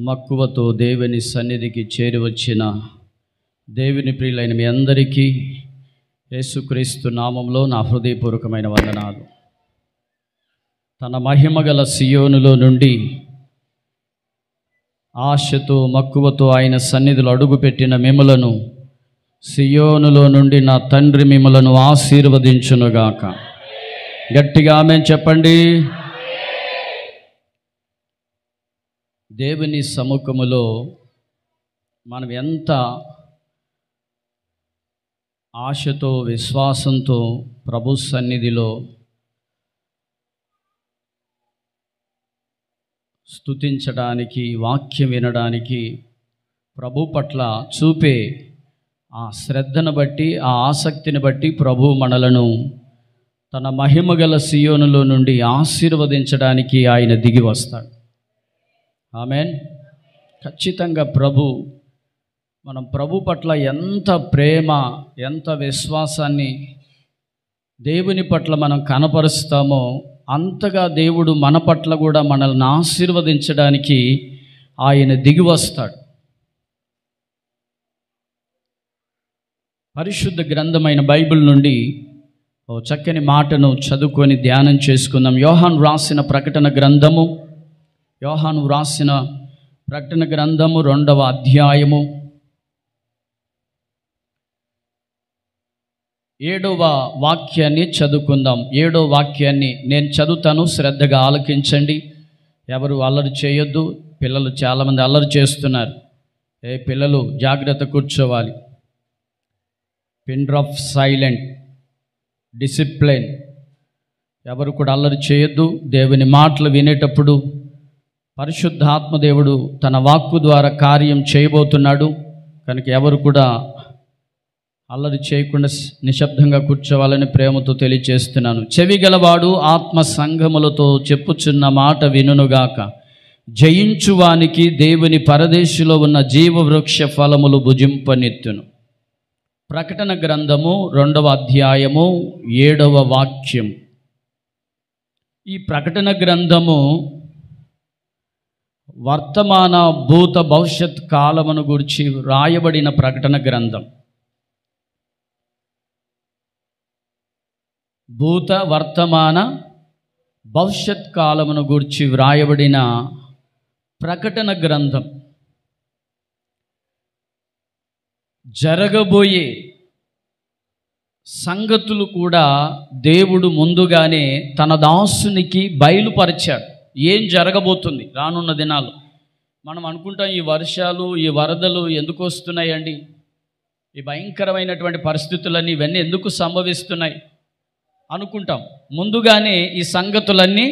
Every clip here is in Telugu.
మక్కువతో దేవుని సన్నిధికి చేరి వచ్చిన దేవుని ప్రియులైన మీ అందరికీ యేసుక్రీస్తు నామంలో నా హృదయపూర్వకమైన వందనాలు. తన మహిమగల సియోనులో నుండి ఆశతో మక్కువతో ఆయన సన్నిధిలో అడుగుపెట్టిన మిమ్ములను సియోనులో నుండి నా తండ్రి మిమ్ములను ఆశీర్వదించునుగాక. గట్టిగా ఆమేన్ చెప్పండి. దేవుని సముఖములో మనం ఎంత ఆశతో విశ్వాసంతో ప్రభు సన్నిధిలో స్తుతించడానికి, వాక్యం వినడానికి ప్రభు పట్ల చూపే ఆ శ్రద్ధను బట్టి, ఆ ఆసక్తిని బట్టి ప్రభు మనలను తన మహిమగల సియోనులో నుండి ఆశీర్వదించడానికి ఆయన దిగి వస్తాడు. ఆమేన్. ఖచ్చితంగా మనం ప్రభు పట్ల ఎంత ప్రేమ, ఎంత విశ్వాసాన్ని దేవుని పట్ల మనం కనపరుస్తామో అంతగా దేవుడు మన పట్ల కూడా మనల్ని ఆశీర్వదించడానికి ఆయన దిగి వస్తాడు. పరిశుద్ధ గ్రంథమైన బైబిల్ నుండి ఓ చక్కని మాటను చదువుకొని ధ్యానం చేసుకుందాం. యోహాను రాసిన ప్రకటన గ్రంథము 2వ అధ్యాయము 7వ వాక్యాన్ని చదువుకుందాం. 7వ వాక్యాన్ని నేను చదువుతాను, శ్రద్ధగా ఆలకించండి. ఎవరు అల్లరి చేయొద్దు. పిల్లలు చాలామంది అల్లరి చేస్తున్నారు. పిల్లలు జాగ్రత్త, కూర్చోవాలి. Pin drop silent, discipline. ఎవరు కూడా అల్లరి చేయొద్దు. దేవుని మాటలు వినేటప్పుడు పరిశుద్ధాత్మదేవుడు తన వాక్కు ద్వారా కార్యం చేయబోతున్నాడు కనుక ఎవరు కూడా అల్లరి చేయకుండా నిశ్శబ్దంగా కూర్చోవాలని ప్రేమతో తెలియచేస్తున్నాను. చెవిగలవాడు ఆత్మ సంఘములతో చెప్పుచున్న మాట వినుగాక. జయించువానికి దేవుని పరదేశిలో ఉన్న జీవవృక్ష ఫలములు భుజింపనెత్తును. ప్రకటన గ్రంథము 2వ అధ్యాయము 7వ వాక్యం. ఈ ప్రకటన గ్రంథము వర్తమాన భూత భవిష్యత్ కాలమును గురించి రాయబడిన ప్రకటన గ్రంథం. భూత వర్తమాన భవిష్యత్ కాలమును గురించి వ్రాయబడిన ప్రకటన గ్రంథం. జరగబోయే సంగతులు కూడా దేవుడు ముందుగానే తన దాసునికి బయలుపరిచాడు. ఏం జరగబోతుంది రానున్న దినాలు. మనం అనుకుంటాం ఈ వర్షాలు, ఈ వరదలు ఎందుకు వస్తున్నాయండి, ఈ భయంకరమైనటువంటి పరిస్థితులన్నీ ఇవన్నీ ఎందుకు సంభవిస్తున్నాయి అనుకుంటాం. ముందుగానే ఈ సంగతులన్నీ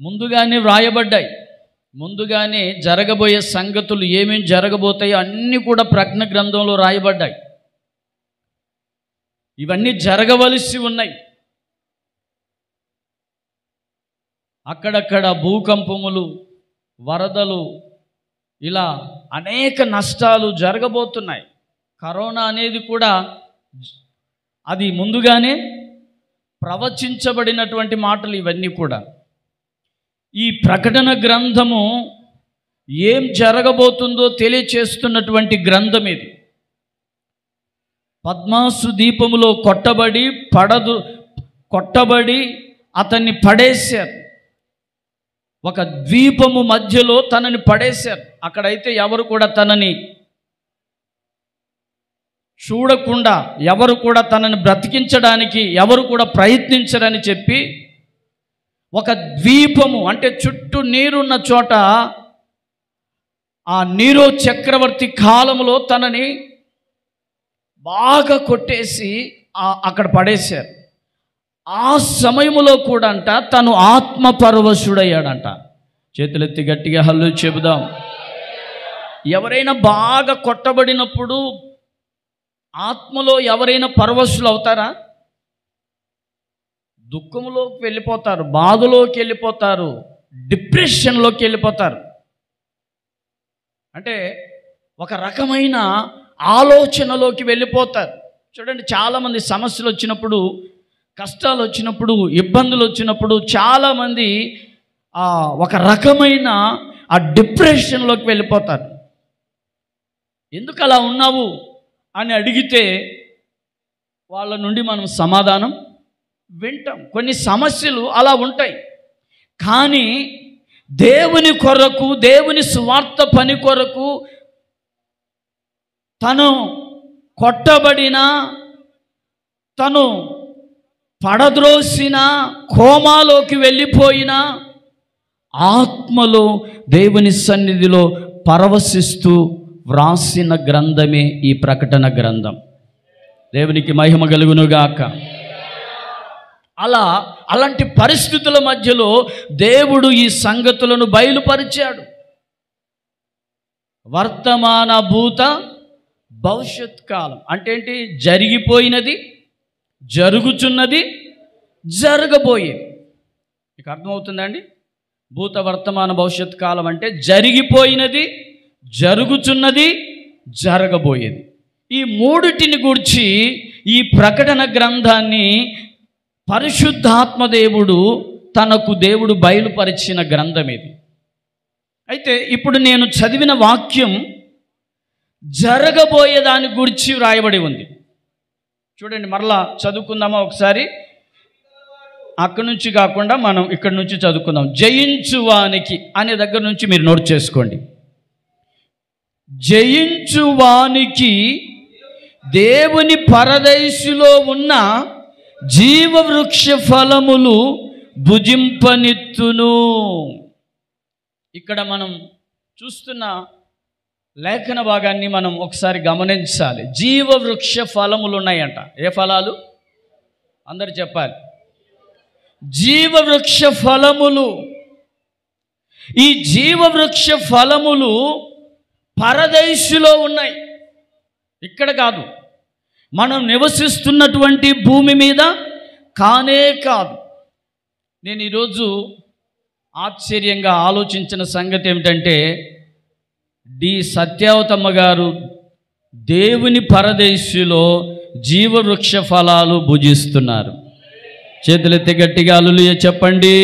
ముందుగానే వ్రాయబడ్డాయి. ముందుగానే జరగబోయే సంగతులు ఏమేం జరగబోతాయో అన్నీ కూడా ప్రకటన గ్రంథంలో రాయబడ్డాయి. ఇవన్నీ జరగవలసి ఉన్నాయి. అక్కడక్కడ భూకంపములు, వరదలు, ఇలా అనేక నష్టాలు జరగబోతున్నాయి. కరోనా అనేది కూడా అది ముందుగానే ప్రవచించబడినటువంటి మాటలు ఇవన్నీ కూడా. ఈ ప్రకటన గ్రంథము ఏం జరగబోతుందో తెలియచేస్తున్నటువంటి గ్రంథం ఇది. పద్మాసు దీపములో కొట్టబడి అతన్ని పడేశారు. ఒక ద్వీపము మధ్యలో తనని పడేశారు. అక్కడైతే ఎవరు కూడా తనని చూడకుండా, ఎవరు కూడా తనని బ్రతికించడానికి ఎవరు కూడా ప్రయత్నించరని చెప్పి ఒక ద్వీపము, అంటే చుట్టూ నీరున్న చోట ఆ నీరో చక్రవర్తి కాలంలో తనని బాగా కొట్టేసి అక్కడ పడేశారు. ఆ సమయంలో కూడా అంట తను ఆత్మపరవశుడయ్యాడంట. చేతులెత్తి గట్టిగా హల్లు చెబుదాం. ఎవరైనా బాగా కొట్టబడినప్పుడు ఆత్మలో ఎవరైనా పరవశులు అవుతారా? దుఃఖంలోకి వెళ్ళిపోతారు, బాధలోకి వెళ్ళిపోతారు, డిప్రెషన్లోకి వెళ్ళిపోతారు. అంటే ఒక రకమైన ఆలోచనలోకి వెళ్ళిపోతారు. చూడండి, చాలామంది సమస్యలు వచ్చినప్పుడు, కష్టాలు వచ్చినప్పుడు, ఇబ్బందులు వచ్చినప్పుడు చాలామంది ఒక రకమైన ఆ డిప్రెషన్లోకి వెళ్ళిపోతారు. ఎందుకు అలా ఉన్నావు అని అడిగితే వాళ్ళ నుండి మనం సమాధానం వింటాం. కొన్ని సమస్యలు అలా ఉంటాయి. కానీ దేవుని కొరకు, దేవుని సువార్త పని కొరకు తను కొట్టబడిన, తను పడద్రోసిన, కోమాలోకి వెళ్ళిపోయిన ఆత్మలో దేవుని సన్నిధిలో పరవశిస్తూ వ్రాసిన గ్రంథమే ఈ ప్రకటన గ్రంథం. దేవునికి మహిమ కలుగునుగాక. అలాంటి పరిస్థితుల మధ్యలో దేవుడు ఈ సంగతులను బయలుపరిచాడు. వర్తమాన, భూత, భవిష్యత్ కాలం అంటే ఏంటి? జరిగిపోయినది, జరుగుచున్నది, జరగబోయేది. మీకు అర్థమవుతుందండి? భూత, వర్తమాన, భవిష్యత్ కాలం అంటే జరిగిపోయినది, జరుగుచున్నది, జరగబోయేది. ఈ మూడిటిని గూర్చి ఈ ప్రకటన గ్రంథాన్ని పరిశుద్ధాత్మదేవుడు దేవుడు బయలుపరిచిన గ్రంథం ఇది. అయితే ఇప్పుడు నేను చదివిన వాక్యం జరగబోయే దాని గురించి వ్రాయబడి ఉంది. చూడండి, మరలా చదువుకుందామా ఒకసారి? అక్కడి నుంచి కాకుండా మనం ఇక్కడి నుంచి చదువుకుందాం. జయించువానికి అనే దగ్గర నుంచి మీరు నోట్ చేసుకోండి. జయించువానికి దేవుని పరదేశులో ఉన్న జీవవృక్ష ఫలములు భుజింపనిత్తును. ఇక్కడ మనం చూస్తున్న లేఖన భాగాన్ని మనం ఒకసారి గమనించాలి. జీవవృక్ష ఫలములు ఉన్నాయంట. ఏ ఫలాలు? అందరు చెప్పాలి. జీవవృక్ష ఫలములు. ఈ జీవవృక్ష ఫలములు పరదేశులో ఉన్నాయి, ఇక్కడ కాదు. మనం నివసిస్తున్నటువంటి భూమి మీద కానే కాదు. నేను ఈరోజు ఆశ్చర్యంగా ఆలోచించిన సంగతి ఏమిటంటే, డి సత్యావతమ్మ గారు దేవుని పరదేశులో జీవవృక్ష ఫలాలు భుజిస్తున్నారు. చేతులెత్తి గట్టిగా హల్లెలూయా చెప్పండి.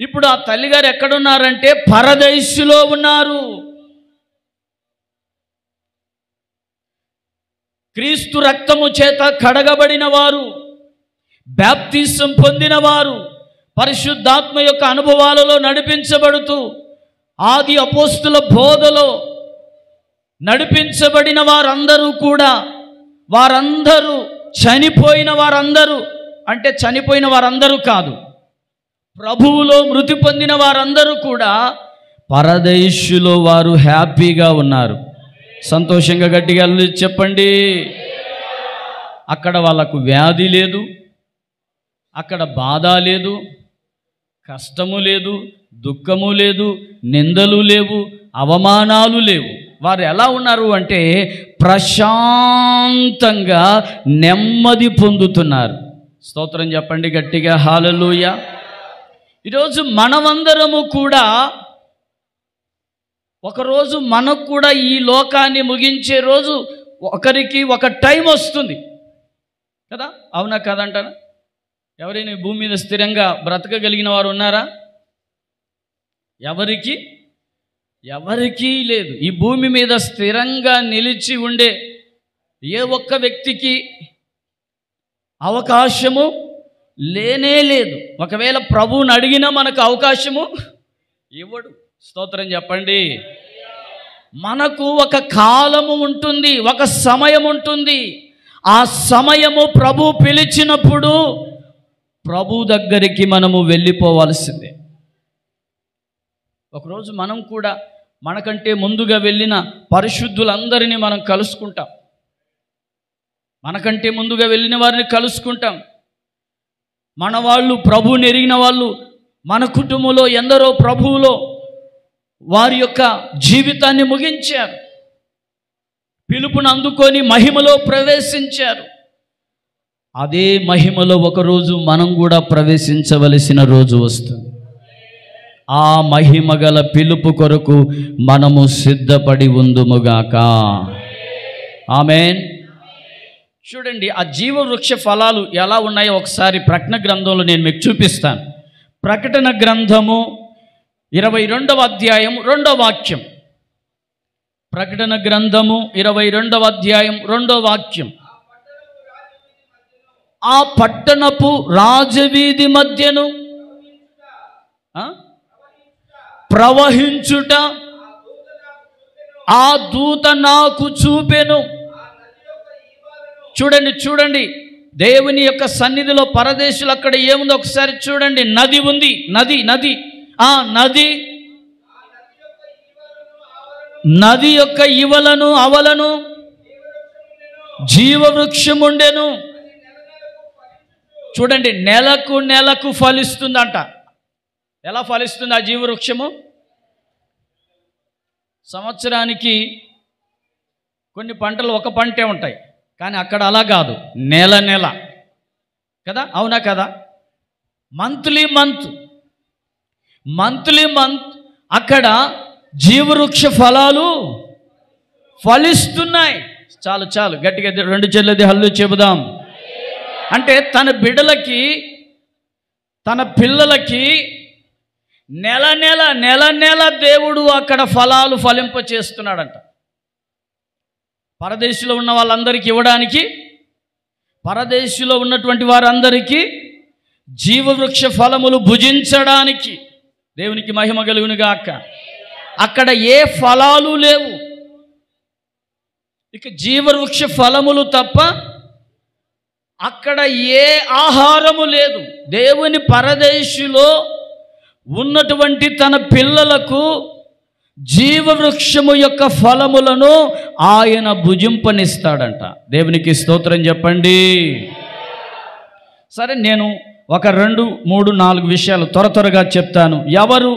ఇప్పుడు ఆ తల్లిగారు ఎక్కడున్నారంటే పరదేశులో ఉన్నారు. క్రీస్తు రక్తము చేత కడగబడిన వారు, బాప్తిసం పొందిన వారు, పరిశుద్ధాత్మ యొక్క అనుభవాలలో నడిపించబడుతూ ఆది అపోస్తుల బోధలో నడిపించబడిన వారందరూ కూడా, వారందరూ చనిపోయిన వారందరూ అంటే చనిపోయిన వారందరూ కాదు, ప్రభువులో మృతి పొందిన వారందరూ కూడా పరదేశులో వారు హ్యాపీగా ఉన్నారు. సంతోషంగా గట్టిగా చెప్పండి. అక్కడ వాళ్ళకు వ్యాధి లేదు, అక్కడ బాధ లేదు, కష్టము లేదు, దుఃఖము లేదు, నిందలు లేవు, అవమానాలు లేవు. వారు ఎలా ఉన్నారు అంటే ప్రశాంతంగా నెమ్మది పొందుతున్నారు. స్తోత్రం చెప్పండి గట్టిగా హల్లెలూయా. ఈరోజు మనమందరము కూడా ఒకరోజు మనకు కూడా ఈ లోకాన్ని ముగించే రోజు ఒకరికి ఒక టైం వస్తుంది కదా, అవునా కాదంటారా? ఎవరైనా భూమి మీద స్థిరంగా బ్రతకగలిగిన వారు ఉన్నారా? ఎవరికీ లేదు. ఈ భూమి మీద స్థిరంగా నిలిచి ఉండే ఏ ఒక్క వ్యక్తికి అవకాశము లేనే లేదు. ఒకవేళ ప్రభువుని అడిగినా మనకు అవకాశము ఇవ్వడు. స్తోత్రం చెప్పండి. మనకు ఒక కాలము ఉంటుంది, ఒక సమయం ఉంటుంది. ఆ సమయము ప్రభు పిలిచినప్పుడు ప్రభు దగ్గరికి మనము వెళ్ళిపోవాల్సిందే. ఒకరోజు మనం కూడా మనకంటే ముందుగా వెళ్ళిన పరిశుద్ధులందరినీ మనం కలుసుకుంటాం. మనకంటే ముందుగా వెళ్ళిన వారిని కలుసుకుంటాం. మన వాళ్ళు, ప్రభువుని ఎరిగిన వాళ్ళు, మన కుటుంబంలో ఎందరో ప్రభువులో వారి యొక్క జీవితాన్ని ముగించారు, పిలుపును అందుకొని మహిమలో ప్రవేశించారు. అదే మహిమలో ఒకరోజు మనం కూడా ప్రవేశించవలసిన రోజు వస్తుంది. ఆ మహిమ గల పిలుపు కొరకు మనము సిద్ధపడి ఉందుముగాక. ఆమేన్. చూడండి, ఆ జీవవృక్ష ఫలాలు ఎలా ఉన్నాయో ఒకసారి ప్రకటన గ్రంథంలో నేను మీకు చూపిస్తాను. ప్రకటన గ్రంథము 22వ అధ్యాయం 2వ వాక్యం. ప్రకటన గ్రంథము 22వ అధ్యాయం 2వ వాక్యం. ఆ పట్టణపు రాజవీధి మధ్యను ప్రవహించుట ఆ దూత నాకు చూపెను. చూడండి చూడండి, దేవుని యొక్క సన్నిధిలో పరదేశులు అక్కడ ఏముందో ఒకసారి చూడండి. నది ఉంది, నది నది ఆ నది యొక్క ఇవలను అవలను జీవవృక్షముండెను. చూడండి, నెలకు నెలకు ఫలిస్తుందంట. ఎలా ఫలిస్తుంది ఆ జీవవృక్షము? సంవత్సరానికి కొన్ని పంటలు ఒక పంటే ఉంటాయి, కానీ అక్కడ అలా కాదు, నెల నెల కదా, అవునా కదా? మంత్లీ మంత్ అక్కడ జీవవృక్ష ఫలాలు ఫలిస్తున్నాయి. చాలు చాలు, గట్టిగా 2 చెల్లెది హల్లు చెబుదాం. అంటే తన బిడ్డలకి, తన పిల్లలకి నెల నెల దేవుడు అక్కడ ఫలాలు ఫలింప చేస్తున్నాడంట. పరదేశంలో ఉన్న వాళ్ళందరికీ ఇవ్వడానికి, పరదేశంలో ఉన్నటువంటి వారందరికీ జీవవృక్ష ఫలములు భుజించడానికి. దేవునికి మహిమ కలుగునుగాక. అక్కడ ఏ ఫలాలు లేవు, ఇక జీవవృక్ష ఫలములు తప్ప అక్కడ ఏ ఆహారము లేదు. దేవుని పరదేశులో ఉన్నటువంటి తన పిల్లలకు జీవవృక్షము యొక్క ఫలములను ఆయన భుజింపనిస్తాడంట. దేవునికి స్తోత్రం చెప్పండి. సరే, నేను ఒక 2, 3, 4 విషయాలు త్వరగా చెప్తాను. ఎవరు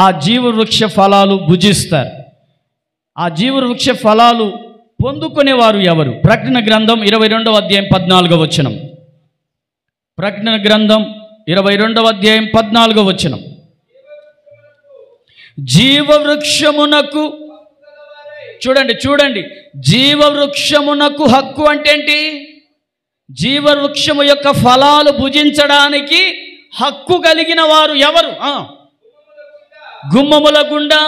ఆ జీవవృక్ష ఫలాలు భుజిస్తారు? ఆ జీవవృక్ష ఫలాలు పొందుకునేవారు ఎవరు? ప్రకటన గ్రంథం 22వ అధ్యాయం 14వ వచనం. ప్రకటన గ్రంథం 22వ అధ్యాయం 14వ వచనం. జీవవృక్షమునకు, చూడండి, జీవవృక్షమునకు హక్కు అంటే ఏంటి? జీవవృక్షము యొక్క ఫలాలు భుజించడానికి హక్కు కలిగిన వారు ఎవరు? గుమ్మముల గుండా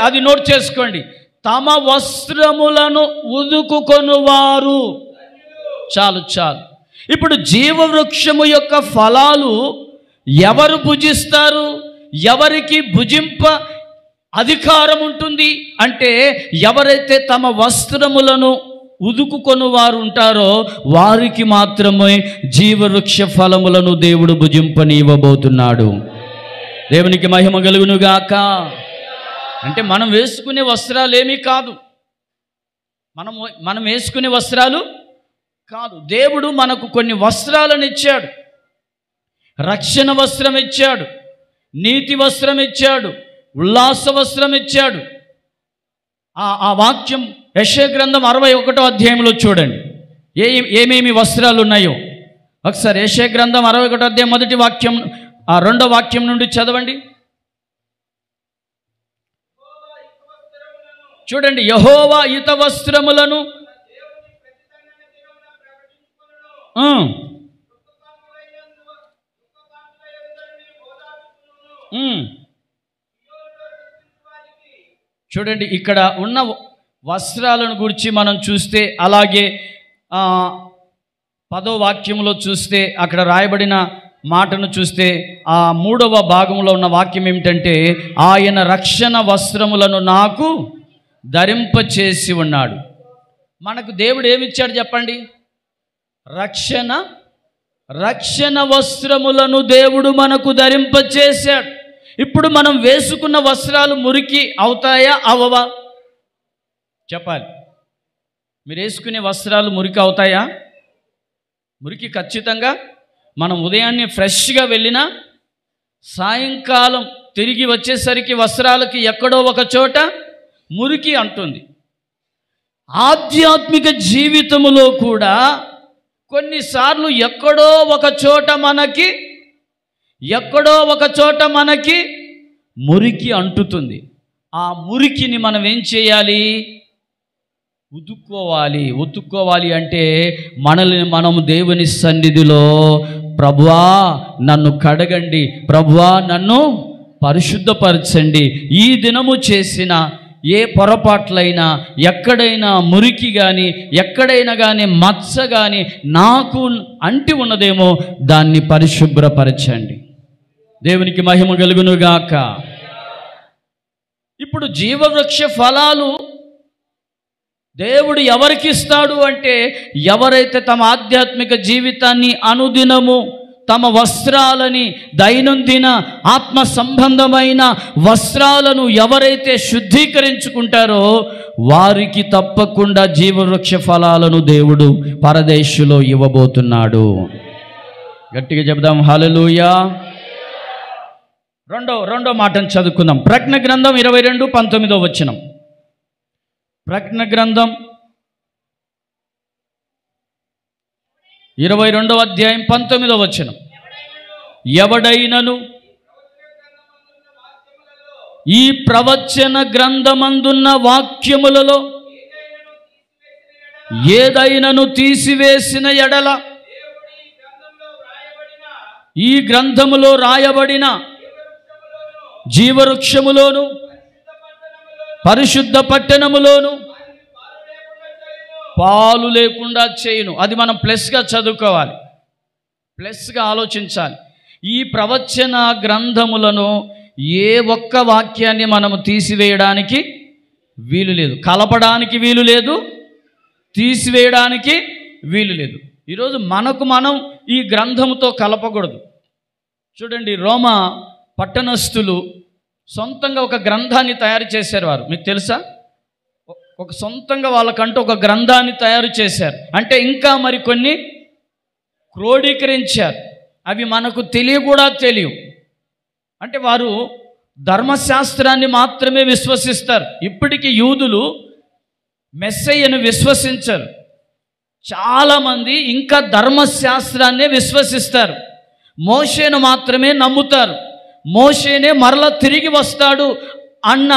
అది నోట్ చేసుకోండి. తమ వస్త్రములను ఉదుకుకొనువారు. చాలు. ఇప్పుడు జీవవృక్షము యొక్క ఫలాలు ఎవరు భుజిస్తారు? ఎవరికి భుజింప అధికారం ఉంటుంది అంటే, ఎవరైతే తమ వస్త్రములను ఉదుకుకొని వారు ఉంటారో వారికి మాత్రమే జీవవృక్ష ఫలములను దేవుడు భుజింపనివ్వబోతున్నాడు. దేవునికి మహిమ కలుగునుగాక. అంటే మనం వేసుకునే వస్త్రాలు ఏమీ కాదు, మనం వేసుకునే వస్త్రాలు కాదు. దేవుడు మనకు కొన్ని వస్త్రాలను ఇచ్చాడు. రక్షణ వస్త్రం ఇచ్చాడు, నీతి వస్త్రం ఇచ్చాడు, ఉల్లాస వస్త్రం ఇచ్చాడు. ఆ వాక్యం యెషయా గ్రంథం 61వ అధ్యాయంలో చూడండి ఏమేమి వస్త్రాలు ఉన్నాయో. ఒకసారి యెషయా గ్రంథం 61వ అధ్యాయం 1వ వాక్యం, 2వ వాక్యం నుండి చదవండి. చూడండి, యెహోవా యుత వస్త్రములను చూడండి, ఇక్కడ ఉన్న వస్త్రాలను గురించి మనం చూస్తే, అలాగే 10వ వాక్యంలో చూస్తే, అక్కడ రాయబడిన మాటను చూస్తే, ఆ 3వ భాగంలో ఉన్న వాక్యం ఏమిటంటే, ఆయన రక్షణ వస్త్రములను నాకు ధరింపచేసి ఉన్నాడు. మనకు దేవుడు ఏమిచ్చాడు చెప్పండి? రక్షణ వస్త్రములను దేవుడు మనకు ధరింపచేశాడు. ఇప్పుడు మనం వేసుకున్న వస్త్రాలు మురికి అవుతాయా అవవా? చెప్పాలి. మీరు వేసుకునే వస్త్రాలు మురికి అవుతాయా? మురికి ఖచ్చితంగా. మనం ఉదయాన్నే ఫ్రెష్గా వెళ్ళినా సాయంకాలం తిరిగి వచ్చేసరికి వస్త్రాలకి ఎక్కడో ఒక చోట మురికి అంటుంది. ఆధ్యాత్మిక జీవితములో కూడా కొన్నిసార్లు ఎక్కడో ఒక చోట మనకి మురికి అంటుతుంది. ఆ మురికిని మనం ఏం చేయాలి? ఉతుక్కోవాలి అంటే మనల్ని మనం దేవుని సన్నిధిలో ప్రభువా నన్ను కడగండి, ప్రభువా నన్ను పరిశుద్ధపరచండి. ఈ దినము చేసిన ఏ పొరపాట్లైనా, ఎక్కడైనా మురికి కానీ, ఎక్కడైనా కానీ మచ్చ కానీ నాకు అంటి ఉన్నదేమో దాన్ని పరిశుభ్రపరచండి. దేవునికి మహిమ కలుగునుగాక. ఇప్పుడు జీవవృక్ష ఫలాలు దేవుడు ఎవరికి ఇస్తాడు అంటే, ఎవరైతే తమ ఆధ్యాత్మిక జీవితాన్ని అనుదినము తమ వస్త్రాలని, దైనందిన ఆత్మ సంబంధమైన వస్త్రాలను ఎవరైతే శుద్ధీకరించుకుంటారో వారికి తప్పకుండా జీవవృక్ష ఫలాలను దేవుడు పరదేశులో ఇవ్వబోతున్నాడు. గట్టిగా చెప్దాం హల్లెలూయా. రెండో మాటను చదువుకుందాం. ప్రకటన గ్రంథం 22:19. ప్రకటన గ్రంథం 22:19. ఎవడైనను ఈ ప్రవచన గ్రంథమందున్న వాక్యములలో ఏదైనను తీసివేసిన ఎడల ఈ గ్రంథములో రాయబడిన జీవవృక్షములోను పరిశుద్ధ పట్టణములోను పాలు లేకుండా చేయును. అది మనం ప్లస్గా చదువుకోవాలి, ప్లస్గా ఆలోచించాలి. ఈ ప్రవచన గ్రంథములను ఏ ఒక్క వాక్యాన్ని మనము తీసివేయడానికి వీలు లేదు, కలపడానికి వీలు లేదు, తీసివేయడానికి వీలు లేదు. ఈరోజు మనకు మనం ఈ గ్రంథముతో కలపకూడదు. చూడండి, రోమా పట్టణస్థులు సొంతంగా ఒక గ్రంథాన్ని తయారు చేశారు. వారు మీకు తెలుసా, ఒక సొంతంగా వాళ్ళకంటూ ఒక గ్రంథాన్ని తయారు చేశారు. అంటే ఇంకా మరికొన్ని క్రోడీకరించారు. అవి మనకు తెలియవు. అంటే వారు ధర్మశాస్త్రాన్ని మాత్రమే విశ్వసిస్తారు. ఇప్పటికీ యూదులు మెస్సయ్యను విశ్వసించరు. చాలామంది ఇంకా ధర్మశాస్త్రాన్నే విశ్వసిస్తారు. మోషేను మాత్రమే నమ్ముతారు. మోషేనే మరలా తిరిగి వస్తాడు అన్న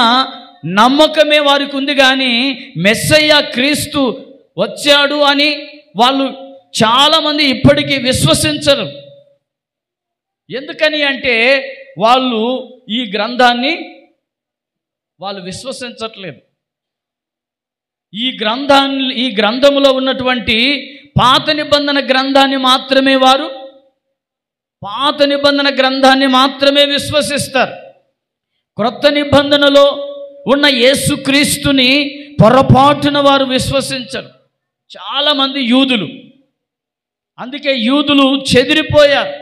నమ్మకమే వారికి ఉంది. కానీ మెస్సయ్య క్రీస్తు వచ్చాడు అని వాళ్ళు చాలామంది ఇప్పటికీ విశ్వసించరు. ఎందుకని అంటే వాళ్ళు ఈ గ్రంథాన్ని వాళ్ళు విశ్వసించట్లేదు. ఈ గ్రంథములో ఉన్నటువంటి పాత నిబంధన గ్రంథాన్ని మాత్రమే విశ్వసిస్తారు. క్రొత్త నిబంధనలో ఉన్న యేసుక్రీస్తుని పొరపాటున వారు విశ్వసించరు చాలామంది యూదులు. అందుకే యూదులు చెదిరిపోయారు.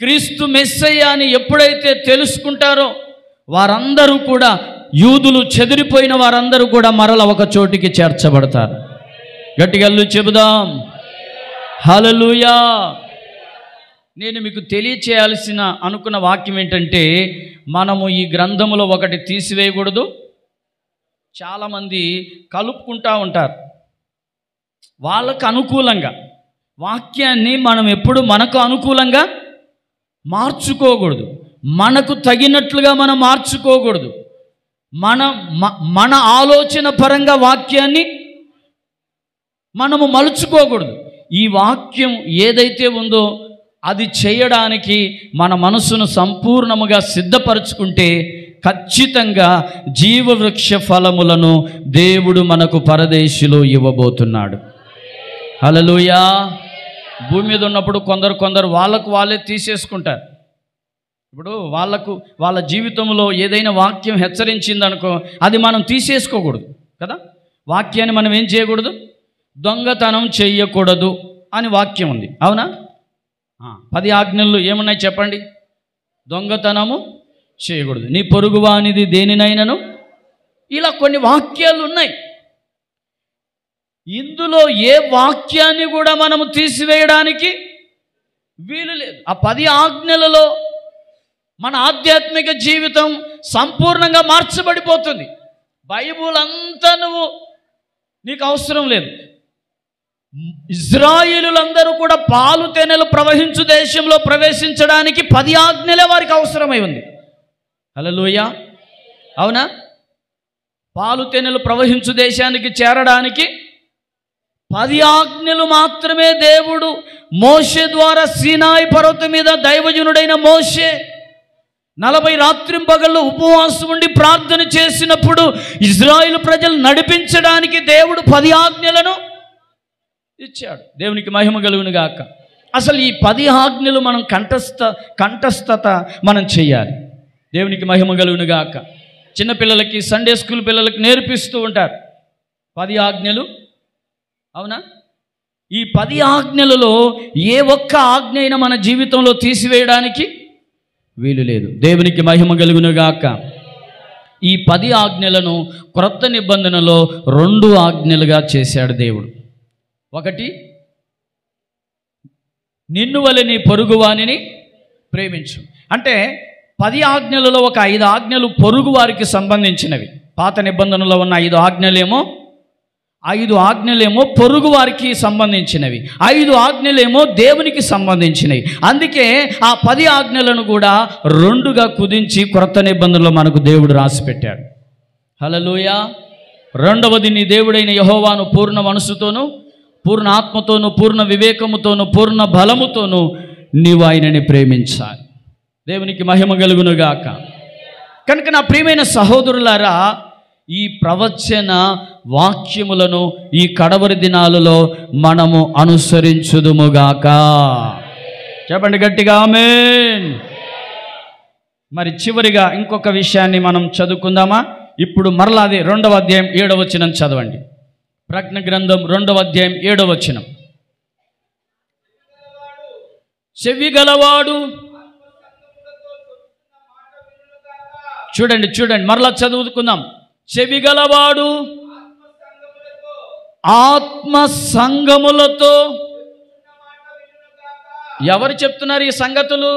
క్రీస్తు మెస్సయ్య అని ఎప్పుడైతే తెలుసుకుంటారో వారందరూ కూడా, యూదులు చెదిరిపోయిన వారందరూ కూడా మరల ఒక చోటికి చేర్చబడతారు. గట్టిగా చెబుదాం హల్లెలూయా. నేను మీకు తెలియచేయాల్సిన అనుకున్న వాక్యం ఏంటంటే, మనము ఈ గ్రంథములో ఒకటి తీసివేయకూడదు. చాలామంది కలుపుకుంటూ ఉంటారు వాళ్ళకు అనుకూలంగా. వాక్యాన్ని మనం ఎప్పుడు మనకు అనుకూలంగా మార్చుకోకూడదు. మనకు తగినట్లుగా మనం మార్చుకోకూడదు. మన ఆలోచన పరంగా వాక్యాన్ని మనము మలుచుకోకూడదు. ఈ వాక్యం ఏదైతే ఉందో అది చేయడానికి మన మనసును సంపూర్ణముగా సిద్ధపరచుకుంటే ఖచ్చితంగా జీవవృక్ష ఫలములను దేవుడు మనకు పరదేశిలో ఇవ్వబోతున్నాడు. హల్లెలూయా. భూమి మీద ఉన్నప్పుడు కొందరు వాళ్ళకు వాళ్ళే తీసేసుకుంటారు. ఇప్పుడు వాళ్ళ జీవితంలో ఏదైనా వాక్యం హెచ్చరించిందనుకో, అది మనం తీసేసుకోకూడదు కదా. వాక్యాన్ని మనం ఏం చేయకూడదు, దొంగతనం చెయ్యకూడదు అని వాక్యం ఉంది, అవునా? 10 ఆజ్ఞలు ఏమున్నాయి చెప్పండి? దొంగతనము చేయకూడదు, నీ పొరుగువానిది దేనినైనను, ఇలా కొన్ని వాక్యాలు ఉన్నాయి. ఇందులో ఏ వాక్యాన్ని కూడా మనము తీసివేయడానికి వీలు లేదు. ఆ 10 ఆజ్ఞలలో మన ఆధ్యాత్మిక జీవితం సంపూర్ణంగా మార్చబడిపోతుంది. బైబుల్ అంతా నీకు అవసరం లేదు. ఇజ్రాయేలులందరూ కూడా పాలు తేనెలు ప్రవహించు దేశంలో ప్రవేశించడానికి 10 ఆజ్ఞలే వారికి అవసరమై ఉంది. హల్లెలూయా, అవునా? పాలు తేనెలు ప్రవహించు దేశానికి చేరడానికి 10 ఆజ్ఞలు మాత్రమే దేవుడు మోషే ద్వారా సీనాయి పర్వతం మీద దైవజనుడైన మోషే 40 రాత్రింపగళ్ళు ఉపవాసం ఉండి ప్రార్థన చేసినప్పుడు ఇజ్రాయేలు ప్రజలు నడిపించడానికి దేవుడు 10 ఆజ్ఞలను ఇచ్చాడు. దేవునికి మహిమ కలుగును గాక. అసలు ఈ 10 ఆజ్ఞలు మనం కంఠస్థత మనం చేయాలి. దేవునికి మహిమ కలుగును గాక. చిన్నపిల్లలకి సండే స్కూల్ పిల్లలకి నేర్పిస్తూ ఉంటారు 10 ఆజ్ఞలు. అవునా? ఈ 10 ఆజ్ఞలలో ఏ ఒక్క ఆజ్ఞ అయినా మన జీవితంలో తీసివేయడానికి వీలు లేదు. దేవునికి మహిమ కలుగును గాక. ఈ 10 ఆజ్ఞలను క్రొత్త నిబంధనలో 2 ఆజ్ఞలుగా చేశాడు దేవుడు. ఒకటి, నిన్ను వలె నీ పొరుగువానిని ప్రేమించు. అంటే 10 ఆజ్ఞలలో ఒక 5 ఆజ్ఞలు పొరుగు వారికి సంబంధించినవి. పాత నిబంధనలో ఉన్న 5 ఆజ్ఞలేమో పొరుగు వారికి సంబంధించినవి, 5 ఆజ్ఞలేమో దేవునికి సంబంధించినవి. అందుకే ఆ 10 ఆజ్ఞలను కూడా 2గా కుదించి క్రొత్త నిబంధనలో మనకు దేవుడు రాసి పెట్టాడు. హల్లెలూయా. రెండవది, నీ దేవుడైన యెహోవాను పూర్ణ మనసుతోనూ పూర్ణ ఆత్మతోనూ పూర్ణ వివేకముతోనూ పూర్ణ బలముతోనూ నీవు ఆయనని ప్రేమించాలి. దేవునికి మహిమ కలుగునుగాక. కనుక నా ప్రియమైన సహోదరులారా, ఈ ప్రవచన వాక్యములను ఈ కడవరి దినాలలో మనము అనుసరించుదుముగాక. చెప్పండి గట్టిగా ఆమేన్. మరి చివరిగా ఇంకొక విషయాన్ని మనం చదువుకుందామా? ఇప్పుడు మరలా అది 2వ అధ్యాయం 7వ వచనం చదవండి. ప్రజ్ఞ గ్రంథం 2వ అధ్యాయం 7వ వచనం. చెవి గలవాడు, చూడండి మరలా చదువుకుందాం. చెవి గలవాడు ఆత్మ సంగములతో. ఎవరు చెప్తున్నారు ఈ సంగతులు?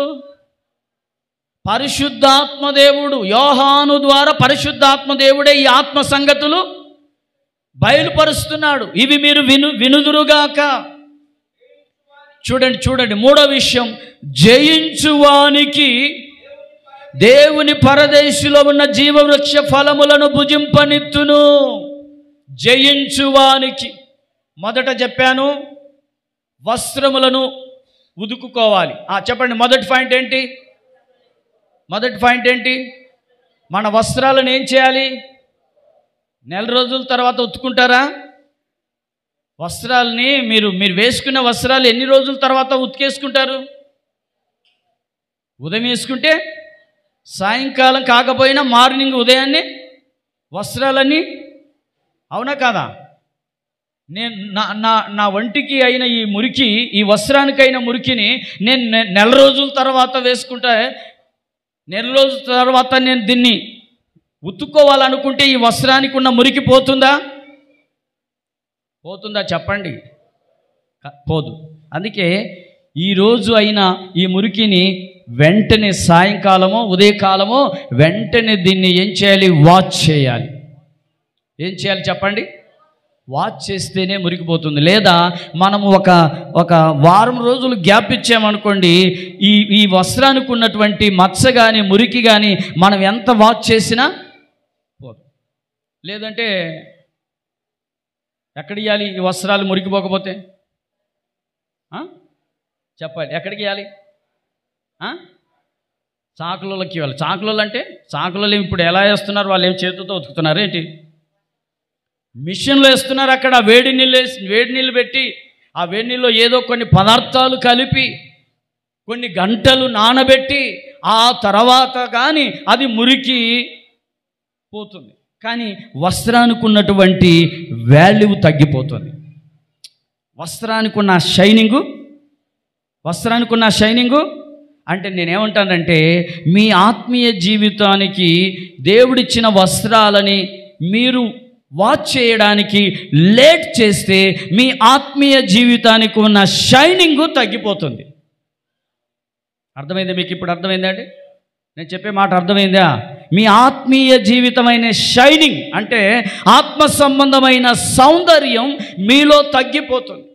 పరిశుద్ధాత్మ దేవుడు. యోహాను ద్వారా పరిశుద్ధాత్మ దేవుడే ఈ ఆత్మ సంగతులు బయలుపరుస్తున్నాడు. ఇవి మీరు వినుదురుగాక. చూడండి 3వ విషయం, జయించువానికి దేవుని పరదేశులో ఉన్న జీవవృక్ష ఫలములను భుజింపనిత్తును. జయించువానికి మొదట చెప్పాను, వస్త్రములను ఉదుకుకోవాలి. చెప్పండి, మొదటి పాయింట్ ఏంటి? మన వస్త్రాలను ఏం చేయాలి? నెల రోజుల తర్వాత ఉతుకుంటారా? వస్త్రాలని మీరు వేసుకున్న వస్త్రాలు ఎన్ని రోజుల తర్వాత ఉతికేసుకుంటారు? ఉదయం వేసుకుంటే సాయంకాలం కాకపోయినా మార్నింగ్ ఉదయాన్నే వస్త్రాలన్నీ, అవునా కాదా? నేను నా ఒంటికి అయిన ఈ మురికి, ఈ వస్త్రానికైన మురికిని నేను నెల రోజుల తర్వాత వేసుకుంటే, నెల రోజుల తర్వాత నేను దీన్ని ఉతుక్కోవాలనుకుంటే ఈ వస్త్రానికి ఉన్న మురికి పోతుందా? చెప్పండి, పోదు. అందుకే ఈరోజు అయినా ఈ మురికిని వెంటనే సాయంకాలమో ఉదయకాలమో వెంటనే దీన్ని ఏం చేయాలి? వాష్ చేయాలి. ఏం చేయాలి చెప్పండి? వాష్ చేస్తేనే మురికిపోతుంది. లేదా మనము ఒక వారం రోజులు గ్యాప్ ఇచ్చామనుకోండి, ఈ వస్త్రానికి ఉన్నటువంటి మచ్చ కానీ మురికి కానీ మనం ఎంత వాష్ చేసినా పోదు. లేదంటే ఎక్కడ ఇవ్వాలి ఈ వస్త్రాలు మురికిపోకపోతే? చెప్పండి, ఎక్కడికి ఇవ్వాలి? చాకులకి ఇవ్వాలి. చాకులలో అంటే చాకులలో ఇప్పుడు ఎలా వేస్తున్నారు? వాళ్ళు ఏం చేతులతో ఉతుకుతున్నారు ఏంటి? మిషన్లో వేస్తున్నారు. అక్కడ వేడి నీళ్ళు పెట్టి ఆ వేడి నీళ్ళలో ఏదో కొన్ని పదార్థాలు కలిపి కొన్ని గంటలు నానబెట్టి ఆ తర్వాత కానీ అది మురికి పోతుంది. కానీ వస్త్రానికి ఉన్నటువంటి వాల్యూ తగ్గిపోతుంది. వస్త్రానికి ఉన్న షైనింగు అంటే నేనేమంటానంటే, మీ ఆత్మీయ జీవితానికి దేవుడిచ్చిన వస్త్రాలని మీరు వాచ్ చేయడానికి లేట్ చేస్తే మీ ఆత్మీయ జీవితానికి ఉన్న షైనింగు తగ్గిపోతుంది. అర్థమైందా మీకు? ఇప్పుడు అర్థమైందా అండి? నేను చెప్పే మాట అర్థమైందా? మీ ఆత్మీయ జీవితమైన షైనింగ్ అంటే ఆత్మ సంబంధమైన సౌందర్యం మీలో తగ్గిపోతుంది.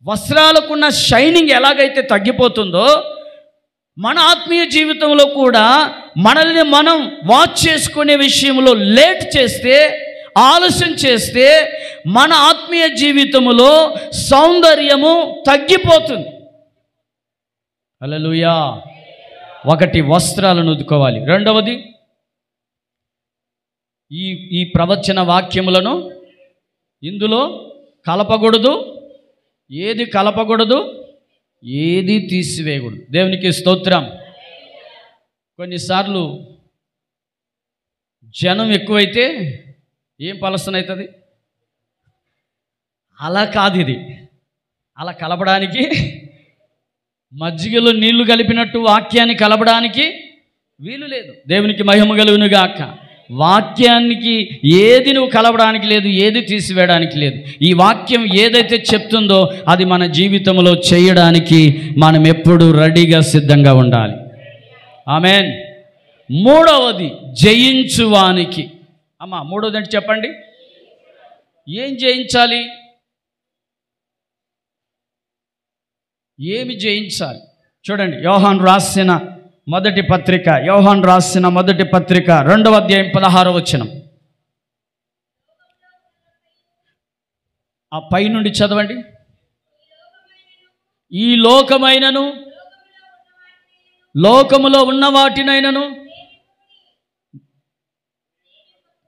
వస్త్రాలకున్న షైనింగ్ ఎలాగైతే తగ్గిపోతుందో మన ఆత్మీయ జీవితంలో కూడా మనల్ని మనం వాచ్ చేసుకునే విషయంలో లేట్ చేస్తే, ఆలస్యం చేస్తే మన ఆత్మీయ జీవితంలో సౌందర్యము తగ్గిపోతుంది. హల్లెలూయా. ఒకటి, వస్త్రాలను ఉతుకోవాలి. రెండవది, ఈ ప్రవచన వాక్యములను ఇందులో కలపకూడదు. ఏది కలపకూడదు, ఏది తీసివేయకూడదు. దేవునికి స్తోత్రం. కొన్నిసార్లు జనం ఎక్కువైతే ఏం పలసన అవుతుంది? అలా కాదు, ఇది అలా కలపడానికి, మజ్జిగలో నీళ్లు కలిపినట్టు వాక్యాన్ని కలపడానికి వీలు లేదు. దేవునికి మహిమ కలుగునుగాక. వాక్యానికి ఏది నువ్వు కలపడానికి లేదు, ఏది తీసివేయడానికి లేదు. ఈ వాక్యం ఏదైతే చెప్తుందో అది మన జీవితంలో చేయడానికి మనం ఎప్పుడూ రెడీగా సిద్ధంగా ఉండాలి. ఆమేన్. మూడవది, జయించువానికి. అమ్మా, మూడవది అంటే చెప్పండి. ఏం జయించాలి? ఏమి జయించాలి? చూడండి, యోహాను రాసిన మొదటి పత్రిక, 2వ అధ్యాయం 16వ వచనం. ఆ పై నుండి చదవండి. ఈ లోకమైనను లోకములో ఉన్న వాటినైనను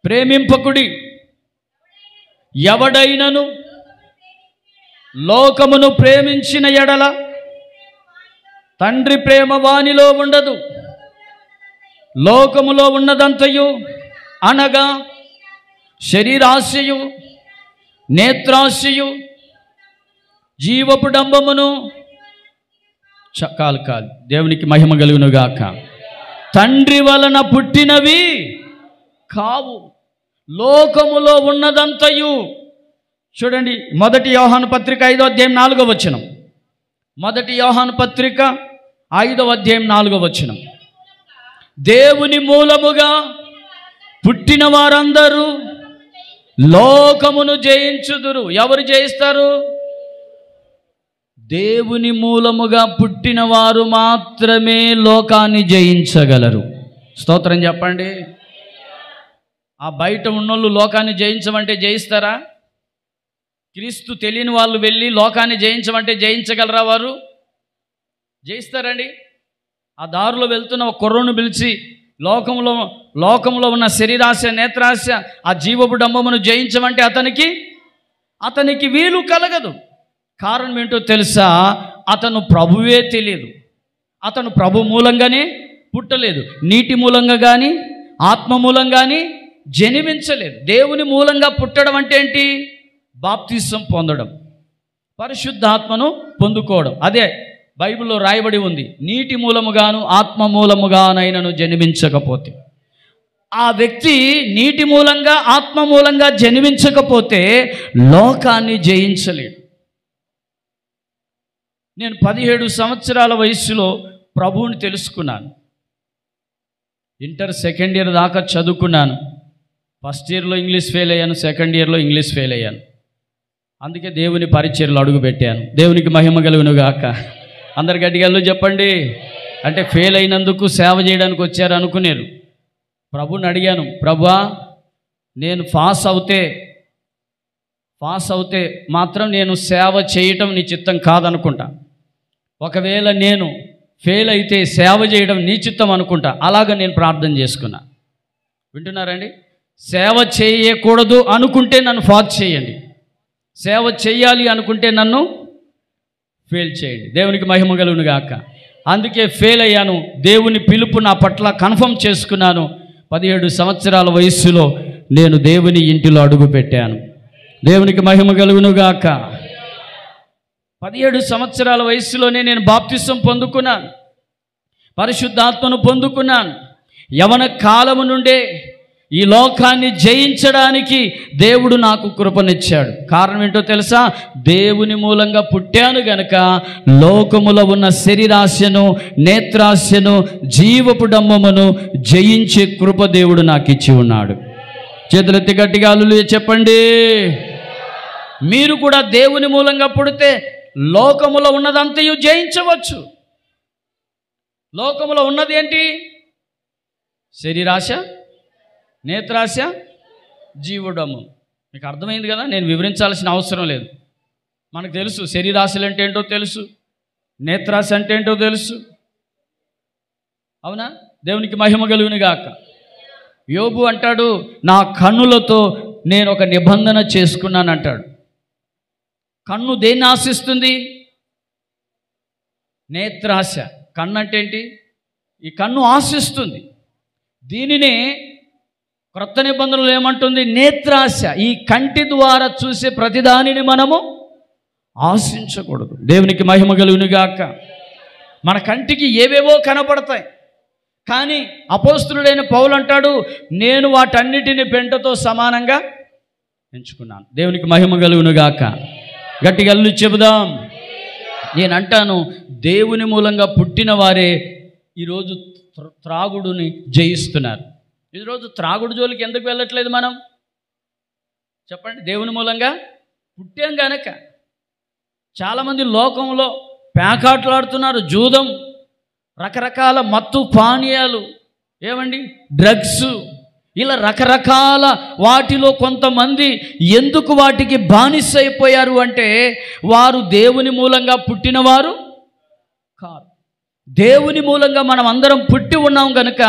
ప్రేమింపకుడి. ఎవడైనను లోకమును ప్రేమించిన ఎడల తండ్రి ప్రేమ వానిలో ఉండదు. లోకములో ఉన్నదంతయు అనగా శరీరాశయు, నేత్రాశయు, జీవపు డంబమును కాలు. దేవునికి మహిమ కలుగునుగాక. తండ్రి వలన పుట్టినవి కావు. లోకములో ఉన్నదంతయు. చూడండి, 1 యోహాను పత్రిక 5వ అధ్యాయం 4వ వచనం. 1 యోహాను పత్రిక 5వ అధ్యాయం 4వ వచనం. దేవుని మూలముగా పుట్టిన వారందరూ లోకమును జయించుదురు. ఎవరు జయిస్తారు? దేవుని మూలముగా పుట్టిన వారు మాత్రమే లోకాన్ని జయించగలరు. స్తోత్రం చెప్పండి. ఆ బయట ఉన్నోళ్ళు లోకాన్ని జయించమంటే జయిస్తారా? క్రీస్తు తెలియని వాళ్ళు వెళ్ళి లోకాన్ని జయించమంటే జయించగలరా? వారు జయిస్తారండి? ఆ దారిలో వెళ్తున్న ఒక కుర్రను పిలిచి లోకంలో ఉన్న శరీరాశ, నేత్రాశ, ఆ జీవపు డంబమును జయించమంటే అతనికి వీలు కలగదు. కారణం ఏంటో తెలుసా? అతను ప్రభువే తెలియదు. అతను ప్రభు మూలంగానే పుట్టలేదు. నీటి మూలంగా కానీ ఆత్మ మూలంగా కానీ జన్మించలేదు. దేవుని మూలంగా పుట్టడం అంటే ఏంటి? బాప్తిసం పొందడం, పరిశుద్ధాత్మను పొందుకోవడం. అదే బైబిల్లో రాయబడి ఉంది. నీటి మూలముగాను ఆత్మ మూలముగానైనను జన్మించకపోతే, ఆ వ్యక్తి నీటి మూలంగా ఆత్మ మూలంగా జన్మించకపోతే లోకాన్ని జయించలేడు. నేను 17 సంవత్సరాల వయస్సులో ప్రభువుని తెలుసుకున్నాను. ఇంటర్ సెకండ్ ఇయర్ దాకా చదువుకున్నాను. ఫస్ట్ ఇయర్లో ఇంగ్లీష్ ఫెయిల్ అయ్యాను, సెకండ్ ఇయర్లో ఇంగ్లీష్ ఫెయిల్ అయ్యాను. అందుకే దేవుని పరిచర్యలో అడుగు పెట్టాను. దేవునికి మహిమ కలుగునుగాక. అందరు గట్టిగా చెప్పండి. అంటే ఫెయిల్ అయినందుకు సేవ చేయడానికి వచ్చారు అనుకునేరు. ప్రభుని అడిగాను, ప్రభువా నేను పాస్ అవుతే మాత్రం నేను సేవ చేయటం నీ చిత్తం కాదనుకుంటా. ఒకవేళ నేను ఫెయిల్ అయితే సేవ చేయడం నీ చిత్తం అనుకుంటా. అలాగ నేను ప్రార్థన చేసుకున్నా. వింటున్నారండి? సేవ చేయకూడదు అనుకుంటే నన్ను పాస్ చేయండి, సేవ చేయాలి అనుకుంటే నన్ను ఫెయిల్ చేయండి. దేవునికి మహిమ కలుగునుగాక. అందుకే ఫెయిల్ అయ్యాను. దేవుని పిలుపు నా పట్ల కన్ఫర్మ్ చేసుకున్నాను. 17 సంవత్సరాల వయస్సులో నేను దేవుని ఇంటిలో అడుగు పెట్టాను. దేవునికి మహిమ కలుగునుగాక. 17 సంవత్సరాల వయస్సులోనే నేను బాప్తిసం పొందుకున్నాను, పరిశుద్ధాత్మను పొందుకున్నాను. యవన కాలము నుండే ఈ లోకాన్ని జయించడానికి దేవుడు నాకు కృపనిచ్చాడు. కారణం ఏంటో తెలుసా? దేవుని మూలంగా పుట్టాను గనక లోకములో ఉన్న శరీరాశను, నేత్రాశను, జీవపు డంబమును జయించే కృప దేవుడు నాకు ఇచ్చి ఉన్నాడు. చేతులెత్తి గట్టిగా హల్లెలూయా చెప్పండి. మీరు కూడా దేవుని మూలంగా పుడితే లోకములో ఉన్నదంతయు జయించవచ్చు. లోకంలో ఉన్నది ఏంటి? శరీరాశ, నేత్రాశ, జీవుడము. మీకు అర్థమైంది కదా, నేను వివరించాల్సిన అవసరం లేదు. మనకు తెలుసు శరీరాశలు అంటే ఏంటో తెలుసు, నేత్రాశ అంటే ఏంటో తెలుసు. అవునా? దేవునికి మహిమ కలుగును గాక. యోబు అంటాడు, నా కన్నులతో నేను ఒక నిబంధన చేసుకున్నాను అంటాడు. కన్ను దేన్ని ఆశిస్తుంది? నేత్రాశ. కన్ను అంటే ఏంటి? ఈ కన్ను ఆశిస్తుంది. దీనినే క్రొత్త నిబంధనలు ఏమంటుంది? నేత్రాశ. ఈ కంటి ద్వారా చూసే ప్రతిదానిని మనము ఆశించకూడదు. దేవునికి మహిమ కలుగును గాక. మన కంటికి ఏవేవో కనపడతాయి, కానీ అపోస్తలుడైన పౌలు అంటాడు, నేను వాటన్నిటిని పెంటతో సమానంగా ఎంచుకున్నాను. దేవునికి మహిమ కలుగును గాక. గట్టిగా అల్లు చెబుదాం. నేను అంటాను, దేవుని మూలంగా పుట్టిన వారే ఈరోజు త్రాగుడుని జయిస్తున్నారు. ఈరోజు త్రాగుడు జోలికి ఎందుకు వెళ్ళట్లేదు మనం? చెప్పండి. దేవుని మూలంగా పుట్టాం గనక. చాలామంది లోకంలో పేకాట్లాడుతున్నారు, జూదం, రకరకాల మత్తు పానీయాలు, ఏమండి, డ్రగ్స్, ఇలా రకరకాల వాటిలో కొంతమంది ఎందుకు వాటికి బానిసైపోయారు అంటే వారు దేవుని మూలంగా పుట్టినవారు కాదు. దేవుని మూలంగా మనం అందరం పుట్టి ఉన్నాం కనుక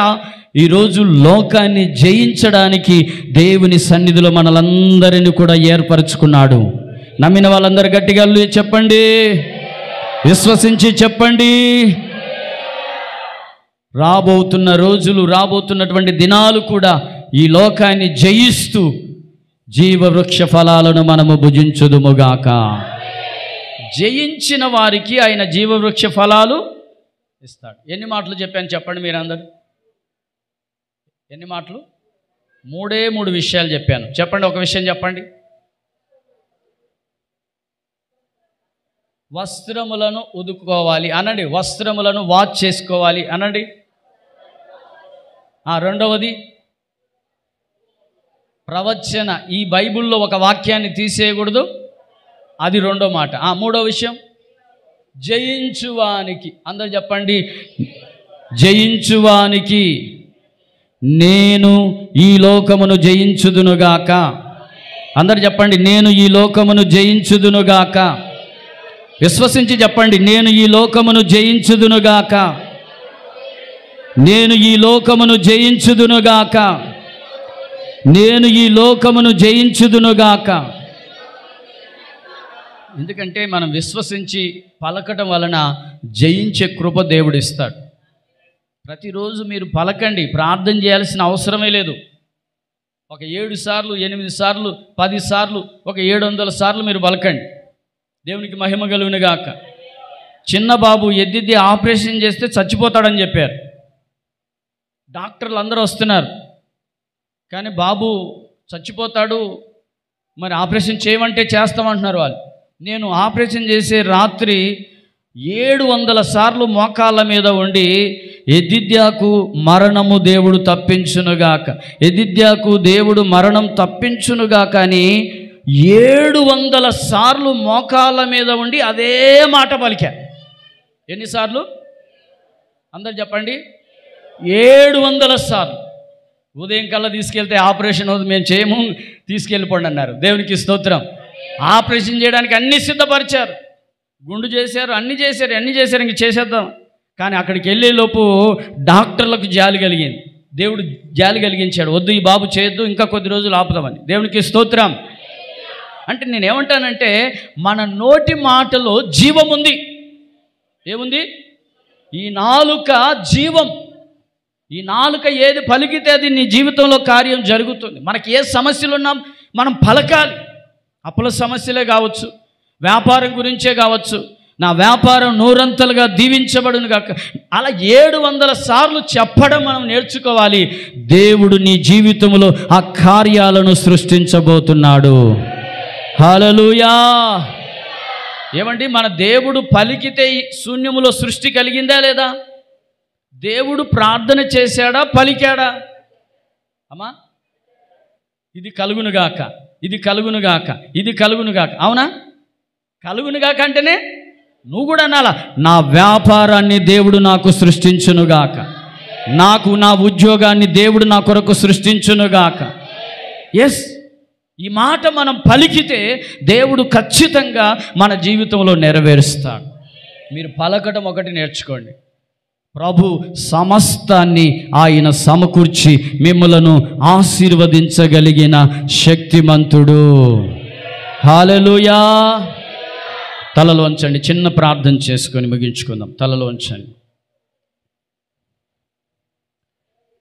ఈరోజు లోకాన్ని జయించడానికి దేవుని సన్నిధిలో మనలందరినీ కూడా ఏర్పరచుకున్నాడు. నమ్మిన వాళ్ళందరూ గట్టిగా చెప్పండి, విశ్వసించి చెప్పండి. రాబోతున్న రోజులు, రాబోతున్నటువంటి దినాలు కూడా ఈ లోకాన్ని జయిస్తూ జీవవృక్ష ఫలాలను మనము భుజించుదుముగాక. జయించిన వారికి ఆయన జీవవృక్ష ఫలాలు ఇస్తాడు. ఎన్ని మాటలు చెప్పాను చెప్పండి మీరందరూ? ఎన్ని మాటలు? 3 విషయాలు చెప్పాను. చెప్పండి, ఒక విషయం చెప్పండి. వస్త్రములను ఉదుకోవాలి అనండి. వస్త్రములను వాష్ చేసుకోవాలి అనండి. రెండవది ప్రవచన. ఈ బైబిల్లో ఒక వాక్యాన్ని తీసేయకూడదు, అది రెండో మాట. మూడో విషయం జయించువానికి. అందరూ చెప్పండి, జయించువానికి నేను ఈ లోకమును జయించుదునుగాక. అందరు చెప్పండి, నేను ఈ లోకమును జయించుదునుగాక. విశ్వసించి చెప్పండి, నేను ఈ లోకమును జయించుదునుగాక. నేను ఈ లోకమును జయించుదునుగాక. నేను ఈ లోకమును జయించుదునుగాక. ఎందుకంటే మనం విశ్వసించి పలకటం వలన జయించే కృప దేవుడు ఇస్తాడు. ప్రతిరోజు మీరు పలకండి, ప్రార్థన చేయాల్సిన అవసరమే లేదు. ఒక 7 సార్లు, 8 సార్లు, 10 సార్లు, ఒక 700 సార్లు మీరు పలకండి. దేవునికి మహిమ కలుగును గాక. చిన్న బాబు ఎద్దిద్ది ఆపరేషన్ చేస్తే చచ్చిపోతాడని చెప్పారు. డాక్టర్లు అందరూ వస్తున్నారు, కానీ బాబు చచ్చిపోతాడు, మరి ఆపరేషన్ చేయమంటే చేస్తామంటున్నారు వాళ్ళు. నేను ఆపరేషన్ చేసే రాత్రి 700 సార్లు మోకాళ్ళ మీద ఉండి ఎదిద్యాకు మరణము దేవుడు తప్పించునుగాక, ఎదిద్యాకు దేవుడు మరణం తప్పించునుగాక అని 700 సార్లు మోకాళ్ళ మీద ఉండి అదే మాట పలికా. ఎన్నిసార్లు? అందరు చెప్పండి, 700 సార్లు. ఉదయం కల్లా తీసుకెళ్తే ఆపరేషన్ అవుతుంది, మేము చేయము, తీసుకెళ్ళిపోండి అన్నారు. దేవునికి స్తోత్రం. ఆపరేషన్ చేయడానికి అన్నీ సిద్ధపరిచారు, గుండు చేశారు, అన్నీ చేశారు, ఇంక చేసేద్దాం. కానీ అక్కడికి వెళ్ళేలోపు డాక్టర్లకు జాలి కలిగింది. దేవుడు జాలి కలిగించాడు, వద్దు ఈ బాబు చేయొద్దు, ఇంకా కొద్ది రోజులు ఆపుదామని. దేవునికి స్తోత్రం. అంటే నేనేమంటానంటే మన నోటి మాటలో జీవం ఉంది. ఏముంది? ఈ నాలుక జీవం. ఈ నాలుక ఏది పలికితే అది నీ జీవితంలో కార్యం జరుగుతుంది. మనకి ఏ సమస్యలు ఉన్నా మనం పలకాలి. అప్పుల సమస్యలే కావచ్చు, వ్యాపారం గురించే కావచ్చు, నా వ్యాపారం నూరంతలుగా దీవించబడును గాక, అలా 700 సార్లు చెప్పడం మనం నేర్చుకోవాలి. దేవుడు నీ జీవితంలో ఆ కార్యాలను సృష్టించబోతున్నాడు. హల్లెలూయా. ఏమండి, మన దేవుడు పలికితే శూన్యములో సృష్టి కలిగిందా లేదా? దేవుడు ప్రార్థన చేశాడా, పలికాడా? అమ్మా, ఇది కలుగునుగాక, ఇది కలుగునుగాక, ఇది కలుగునుగాక. అవునా? కలుగునుగాక అంటేనే నువ్వు కూడా అనాలా, నా వ్యాపారాన్ని దేవుడు నాకు సృష్టించునుగాక, నాకు నా ఉద్యోగాన్ని దేవుడు నా కొరకు సృష్టించునుగాక. ఎస్, ఈ మాట మనం పలికితే దేవుడు ఖచ్చితంగా మన జీవితంలో నెరవేరుస్తాడు. మీరు పలకటం ఒకటి నేర్చుకోండి. ప్రభు సమస్తాన్ని ఆయన సమకూర్చి మిమ్మలను ఆశీర్వదించగలిగిన శక్తిమంతుడు. హల్లెలూయా. తలలో ఉంచండి, చిన్న ప్రార్థన చేసుకొని ముగించుకుందాం. తలలో ఉంచండి,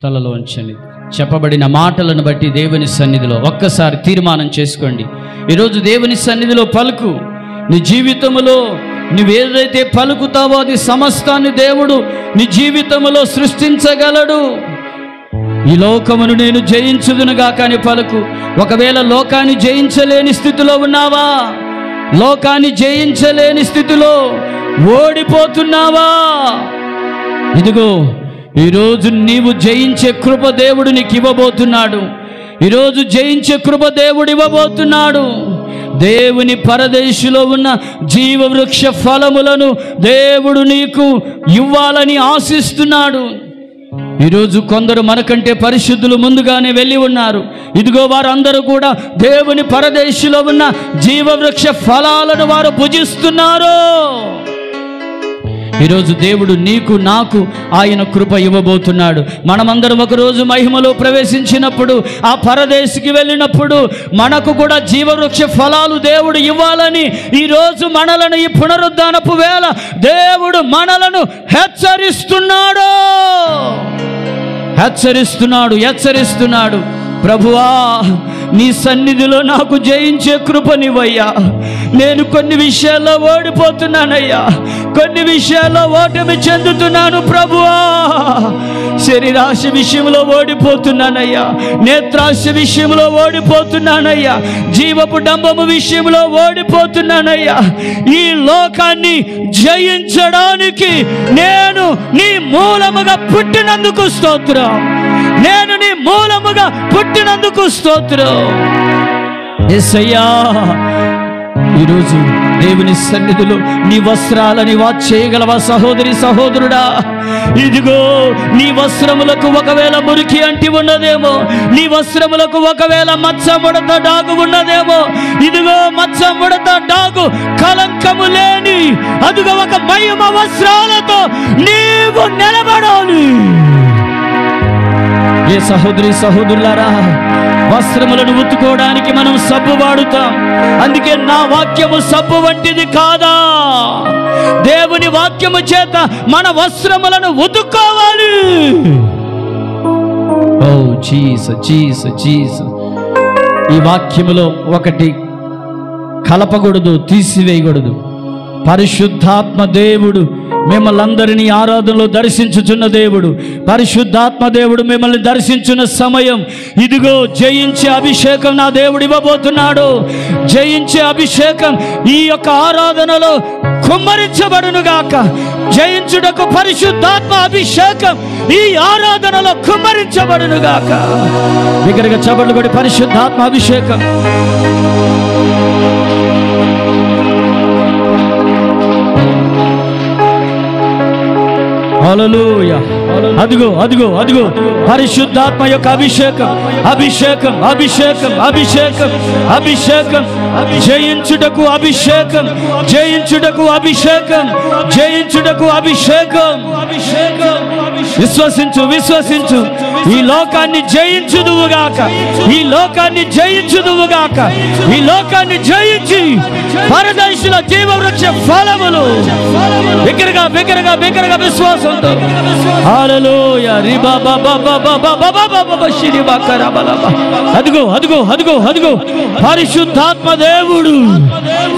తలలో ఉంచండి. చెప్పబడిన మాటలను బట్టి దేవుని సన్నిధిలో ఒక్కసారి తీర్మానం చేసుకోండి. ఈరోజు దేవుని సన్నిధిలో పలుకు. నీ జీవితంలో నువ్వేదైతే పలుకుతావో అది సమస్తాన్ని దేవుడు నీ జీవితంలో సృష్టించగలడు. ఈ లోకమును నేను జయించుదునుగా కానీ పలుకు. ఒకవేళ లోకాన్ని జయించలేని స్థితిలో ఉన్నావా, లోకాన్ని జయించలేని స్థితిలో ఓడిపోతున్నావా, ఇదిగో ఈరోజు నీవు జయించే కృప దేవుడు నీకు ఇవ్వబోతున్నాడు. ఈరోజు జయించే కృప దేవుడు ఇవ్వబోతున్నాడు. దేవుని పరదేశులో ఉన్న జీవవృక్ష ఫలములను దేవుడు నీకు ఇవ్వాలని ఆశిస్తున్నాడు. ఈరోజు కొందరు మనకంటే పరిశుద్ధులు ముందుగానే వెళ్ళి ఉన్నారు. ఇదిగో వారందరూ కూడా దేవుని పరదేశులో ఉన్న జీవవృక్ష ఫలాలను వారు భుజిస్తున్నారు. ఈరోజు దేవుడు నీకు నాకు ఆయన కృప ఇవ్వబోతున్నాడు. మనమందరం ఒకరోజు మహిమలో ప్రవేశించినప్పుడు, ఆ పరదేశికి వెళ్ళినప్పుడు మనకు కూడా జీవవృక్ష ఫలాలు దేవుడు ఇవ్వాలని ఈరోజు మనలను ఈ పునరుద్ధానపు వేళ దేవుడు మనలను హెచ్చరిస్తున్నాడు. ప్రభువా, నీ సన్నిధిలో నాకు జయించే కృపనివయ్యా. నేను కొన్ని విషయాల్లో ఓడిపోతున్నానయ్యా, కొన్ని విషయాల్లో ఓటమి చెందుతున్నాను ప్రభువా. శరీరాశ విషయంలో ఓడిపోతున్నానయ్యా, నేత్రాశ విషయంలో ఓడిపోతున్నానయ్యా, జీవపు డంబము విషయంలో ఓడిపోతున్నానయ్యా. ఈ లోకాన్ని జయించడానికి నేను నీ మూలముగా పుట్టినందుకు స్తోత్రం. నేను నీ మూలముగా పుట్టినందుకు స్తోత్రం యేసయ్యా. ఈరోజు దేవుని సన్నిధిలో నీ వస్త్రాలని చేయగలవా సహోదరి సహోదరుడా? ఇదిగో నీ వస్త్రములకు ఒకవేళ మురికి అంటి ఉన్నదేమో, నీ వస్త్రములకు ఒకవేళ మచ్చ ముడత డాగు ఉన్నదేమో, ఇదిగో మచ్చ ముడత డాగు కలంకము లేని అదిగో ఒక మహిమ వస్త్రాలతో నీవు నిలబడాలి. ఏ సహోదరి సహోదరులారా, వస్త్రములను ఉతుకోవడానికి మనం సబ్బు వాడుతాం. అందుకే నా వాక్యము సబ్బు వంటిది కాదా? దేవుని వాక్యము చేత మన వస్త్రములను ఉతుక్కోవాలి. ఓ జీసస్ జీసస్ జీసస్. ఈ వాక్యములో ఒకటి కలపకూడదు, తీసివేయకూడదు. పరిశుద్ధాత్మ దేవుడు మిమ్మల్ని అందరినీ ఆరాధనలో దర్శించుచున్న దేవుడు, పరిశుద్ధాత్మ దేవుడు మిమ్మల్ని దర్శించున్న సమయం ఇదిగో. జయించే అభిషేకం నా దేవుడు ఇవ్వబోతున్నాడు. జయించే అభిషేకం ఈ యొక్క ఆరాధనలో కుమ్మరించబడునుగాక. జయించుటకు పరిశుద్ధాత్మ అభిషేకం ఈ ఆరాధనలో కుమ్మరించబడునుగాక. దగ్గరగా చబళ్ళు కొడి, పరిశుద్ధాత్మ అభిషేకం. హల్లెలూయా. అదిగో అదిగో అదిగో పరిశుద్ధాత్మ యొక్క అభిషేకం, అభిషేకం, అభిషేకం, అభిషేకం, అభిషేకం. జయించుటకు అభిషేకం, జయించుటకు అభిషేకం, జయించుటకు అభిషేకం. విశ్వసించు, విశ్వసించు. ఈ లోకాన్ని జయించుదువుగాక, ఈ లోకాన్ని జయించుదువుగాక, ఈ లోకాన్ని జయించి పరదేశుల జీవవృక్ష ఫలములు బిగ్గరగా బిగ్గరగా బిగ్గరగా విశ్వాసంతో. హల్లెలూయా. అదిగో అదిగో అదిగో అదిగో పరిశుద్ధాత్మ దేవుడు,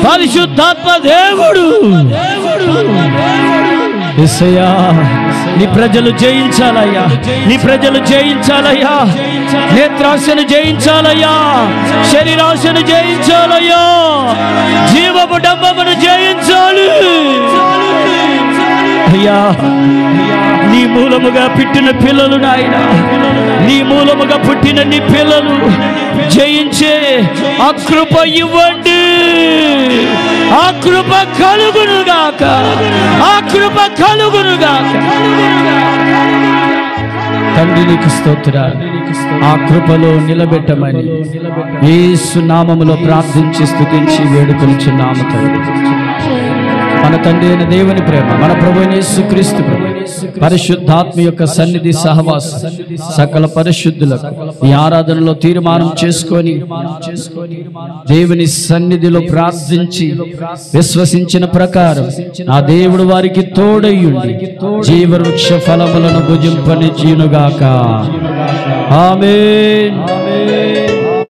పరిశుద్ధాత్మ దేవుడు. యేసయ్యా, నీ ప్రజలు జయించాలయ్యా, నీ ప్రజలు జయించాలయ్యా. నేత్రాశను జయించాలయ్యా, శరీరాశను జయించాలయ్యా, జీవపు డంబమును జయించాలి అయ్యా. నీ మూలముగా పుట్టిన పిల్లలు నాయన, నీ మూలముగా పుట్టిన నీ పిల్లలు జయించే ఆ కృప ఇవ్వండి. ఆ కృప కలుగునుగాక, ఆ కృప కలుగునుగాక. తండ్రి నీకు స్తోత్రాలు. ఆ కృపలో నిలబెట్టమని యేసు నామములో ప్రార్థించి స్తుతించి వేడుకొనుచున్నాము తండ్రి. మన తండ్రి అయిన దేవుని ప్రేమ, మన ప్రభువైన యేసుక్రీస్తు కృప, పరిశుద్ధాత్మ యొక్క సన్నిధి సహవాసం సకల పరిశుద్ధులకు ఈ ఆరాధనలో తీర్మానం చేసుకొని దేవుని సన్నిధిలో ప్రార్థించి విశ్వసించిన ప్రకారం ఆ దేవుడు వారికి తోడయ్యుండి జీవవృక్ష ఫలములను భుజింపనిచ్చునుగాక. ఆమేన్.